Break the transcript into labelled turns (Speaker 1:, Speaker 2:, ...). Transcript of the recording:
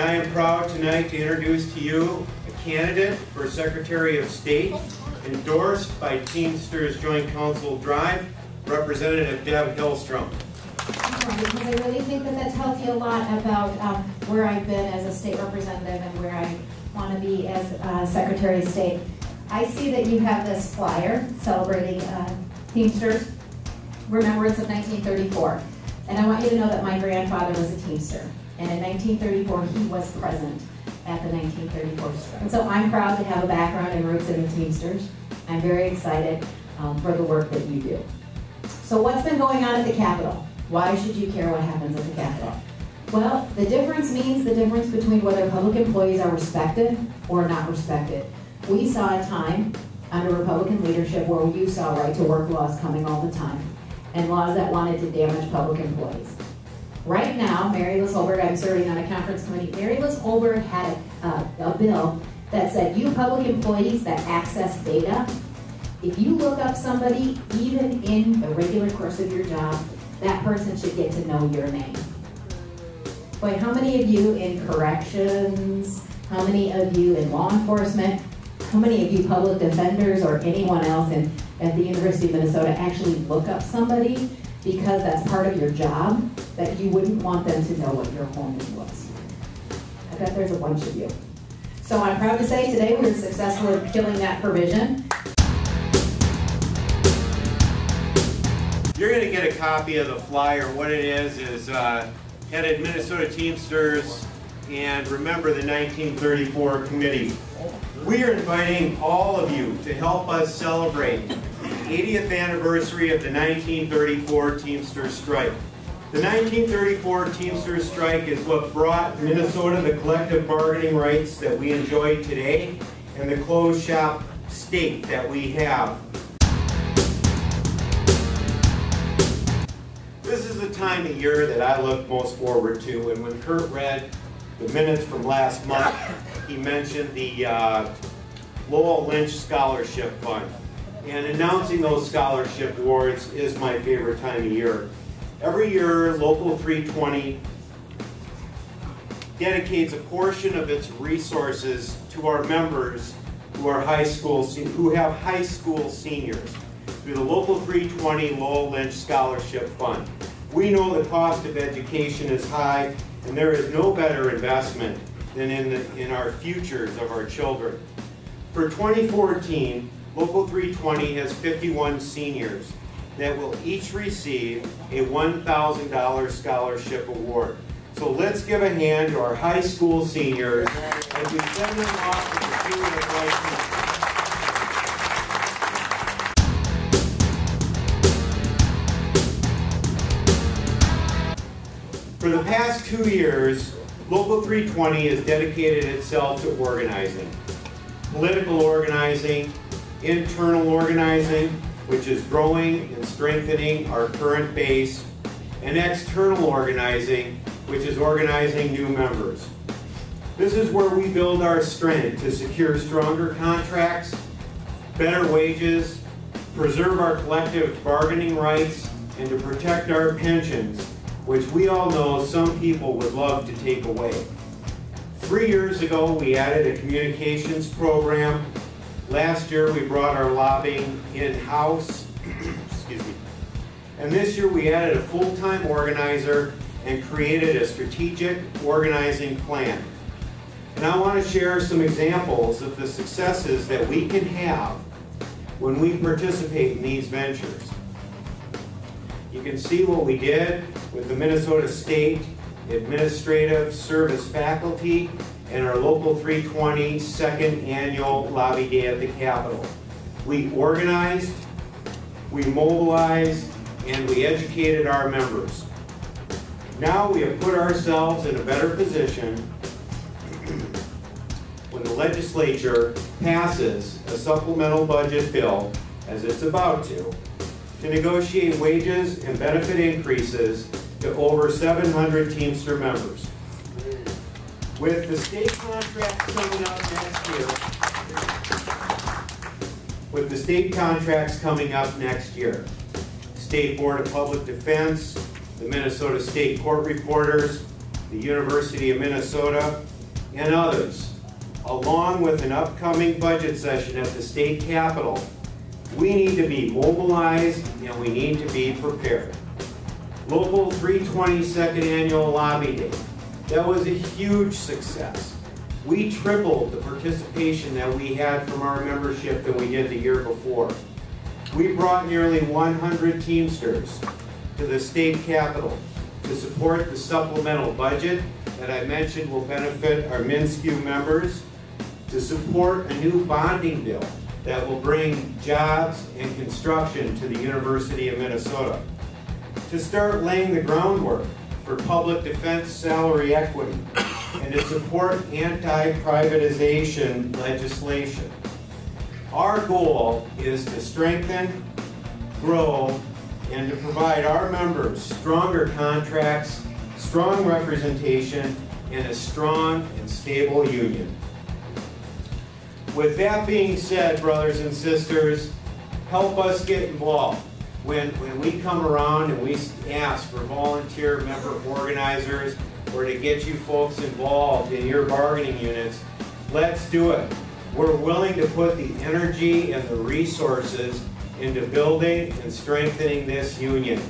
Speaker 1: I am proud tonight to introduce to you a candidate for Secretary of State, endorsed by Teamsters Joint Council Drive, Representative Deb Hillstrom.
Speaker 2: Because I really think that tells you a lot about where I've been as a state representative and where I want to be as Secretary of State. I see that you have this flyer celebrating Teamsters, Remembrance of 1934. And I want you to know that my grandfather was a Teamster. And in 1934, he was present at the 1934 strike. And so I'm proud to have a background and roots in the Teamsters. I'm very excited for the work that you do. So what's been going on at the Capitol? Why should you care what happens at the Capitol? Well, the difference means the difference between whether public employees are respected or not respected. We saw a time under Republican leadership where you saw right-to-work laws coming all the time, and laws that wanted to damage public employees. Right now, Mary Liz Holberg, I'm serving on a conference committee, Mary Liz Holberg had a bill that said you public employees that access data, if you look up somebody, even in the regular course of your job, that person should get to know your name. Boy, how many of you in corrections, how many of you in law enforcement, how many of you public defenders or anyone else at the University of Minnesota actually look up somebody because that's part of your job, that you wouldn't want them to know what your whole name was? I bet there's a bunch of you. So I'm proud to say today we were successful in killing that provision.
Speaker 1: You're going to get a copy of the flyer. What it is headed Minnesota Teamsters and Remember the 1934 Committee. We are inviting all of you to help us celebrate the 80th anniversary of the 1934 Teamsters strike. The 1934 Teamsters strike is what brought Minnesota the collective bargaining rights that we enjoy today and the closed shop state that we have. This is the time of year that I look most forward to, and when Kurt read the minutes from last month, he mentioned the Lowell Lynch Scholarship Fund. And announcing those scholarship awards is my favorite time of year. Every year, Local 320 dedicates a portion of its resources to our members who have high school seniors through the Local 320 Lowell Lynch Scholarship Fund. We know the cost of education is high, and there is no better investment than in our futures of our children. For 2014, Local 320 has 51 seniors that will each receive a $1,000 scholarship award. So let's give a hand to our high school seniors as we send them off to the field of life. For the past 2 years, Local 320 has dedicated itself to organizing. Political organizing, internal organizing, which is growing and strengthening our current base, and external organizing, which is organizing new members. This is where we build our strength to secure stronger contracts, better wages, preserve our collective bargaining rights, and to protect our pensions, which we all know some people would love to take away. 3 years ago, we added a communications program. Last year, we brought our lobbying in-house. Excuse me. And this year, we added a full-time organizer and created a strategic organizing plan. And I want to share some examples of the successes that we can have when we participate in these ventures. You can see what we did with the Minnesota State Administrative Service faculty and our Local 320 second annual Lobby Day at the Capitol. We organized, we mobilized, and we educated our members. Now we have put ourselves in a better position when the legislature passes a supplemental budget bill, as it's about to negotiate wages and benefit increases to over 700 Teamster members. With the state contracts coming up next year, State Board of Public Defense, the Minnesota State Court Reporters, the University of Minnesota, and others, along with an upcoming budget session at the state capitol, we need to be mobilized and we need to be prepared. Local 320 second annual lobby day. That was a huge success. We tripled the participation that we had from our membership than we did the year before. We brought nearly 100 Teamsters to the state capitol to support the supplemental budget that I mentioned will benefit our MnSCU members, to support a new bonding bill that will bring jobs and construction to the University of Minnesota, to start laying the groundwork for public defense salary equity, and to support anti-privatization legislation. Our goal is to strengthen, grow, and to provide our members stronger contracts, strong representation, and a strong and stable union. With that being said, brothers and sisters, help us get involved. When we come around and we ask for volunteer member organizers or to get you folks involved in your bargaining units, let's do it. We're willing to put the energy and the resources into building and strengthening this union.